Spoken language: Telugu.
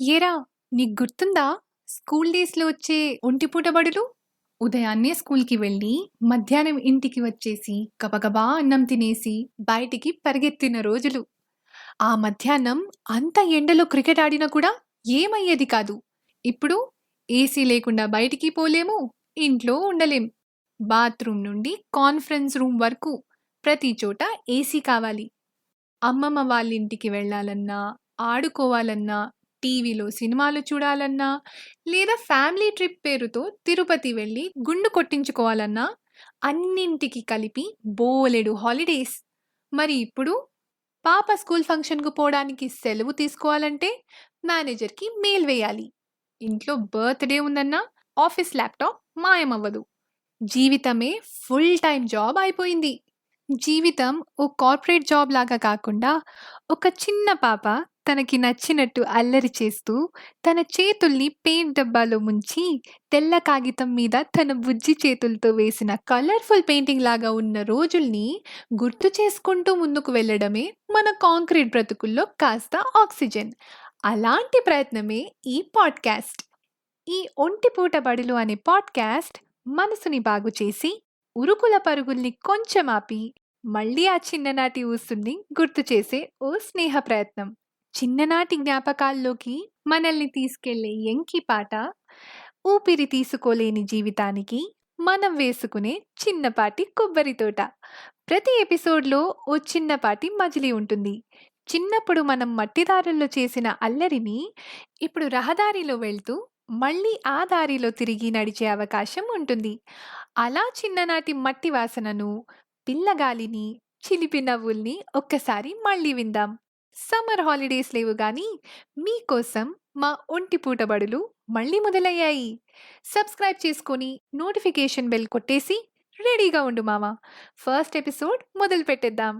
ఏరా, నీకు గుర్తుందా? స్కూల్ డేస్‌లో వచ్చే ఒంటిపూట బడులు? ఉదయాన్నే స్కూల్‌కి వెళ్ళి, మధ్యాహ్నం ఇంటికి వచ్చేసి, గబగబా అన్నం తినేసి, బయటికి పరిగెత్తిన రోజులు. ఆ మధ్యాహ్నం అంత ఎండలో క్రికెట్ ఆడినా కూడా ఏమయ్యేది కాదు. ఇప్పుడు ఏసీ లేకుండా బయటికి పోలేము, ఇంట్లో ఉండలేం. బాత్రూమ్ నుండి కాన్ఫరెన్స్ రూమ్ వరకు ప్రతి చోట ఏసీ కావాలి. అమ్మమ్మ వాళ్ళింటికి వెళ్ళాలన్నా, ఆడుకోవాలన్నా, టీవీలో సినిమాలు చూడాలన్నా, లేదా ఫ్యామిలీ ట్రిప్ పేరుతో తిరుపతి వెళ్ళి గుండు కొట్టించుకోవాలన్నా, అన్నింటికి కలిపి బోలెడు హాలిడేస్. మరి ఇప్పుడు పాప స్కూల్ ఫంక్షన్‌కు పోవడానికి సెలవు తీసుకోవాలంటే మేనేజర్‌కి మెయిల్ వేయాలి. ఇంట్లో బర్త్‌డే ఉందన్నా ఆఫీస్ ల్యాప్‌టాప్ మాయమవ్వదు. జీవితమే ఫుల్ టైమ్ జాబ్ అయిపోయింది. జీవితం ఓ కార్పొరేట్ జాబ్ లాగా కాకుండా, ఒక చిన్న పాప తనకి నచ్చినట్టు అల్లరి చేస్తూ, తన చేతుల్ని పెయింట్ డబ్బాలో ముంచి, తెల్ల కాగితం మీద తన బుజ్జి చేతులతో వేసిన కలర్‌ఫుల్ పెయింటింగ్ లాగా ఉన్న రోజుల్ని గుర్తు చేసుకుంటూ ముందుకు వెళ్ళడమే మన కాంక్రీట్ బ్రతుకుల్లో కాస్త ఆక్సిజన్. అలాంటి ప్రయత్నమే ఈ పాడ్‌కాస్ట్. ఈ ఒంటిపూట బడులు అనే పాడ్కాస్ట్ మనసుని బాగు చేసి, ఉరుకుల పరుగుల్ని కొంచెం ఆపి, మళ్ళీ ఆ చిన్ననాటి ఊసుల్ని గుర్తు చేసే ఓ స్నేహ ప్రయత్నం. చిన్ననాటి జ్ఞాపకాల్లోకి మనల్ని తీసుకెళ్లే ఎంకి పాట, ఊపిరి తీసుకోలేని జీవితానికి మనం వేసుకునే చిన్నపాటి కొబ్బరి తోట. ప్రతి ఎపిసోడ్లో ఓ చిన్నపాటి మజిలీ ఉంటుంది. చిన్నప్పుడు మనం మట్టిదారుల్లో చేసిన అల్లరిని ఇప్పుడు రహదారిలో వెళ్తూ మళ్ళీ ఆ దారిలో తిరిగి నడిచే అవకాశం ఉంటుంది. అలా చిన్ననాటి మట్టి వాసనను, పిల్లగాలిని, చిలిపి నవ్వుల్ని ఒక్కసారి మళ్ళీ విందాం. సమ్మర్ హాలిడేస్ లేవు గాని మీకోసం మా ఒంటి పూట బడులు మళ్ళీ మొదలయ్యాయి. సబ్స్క్రైబ్ చేసుకొని నోటిఫికేషన్ బెల్ కొట్టేసి రెడీగా ఉండు మామ. ఫస్ట్ ఎపిసోడ్ మొదలు పెట్టేద్దాం.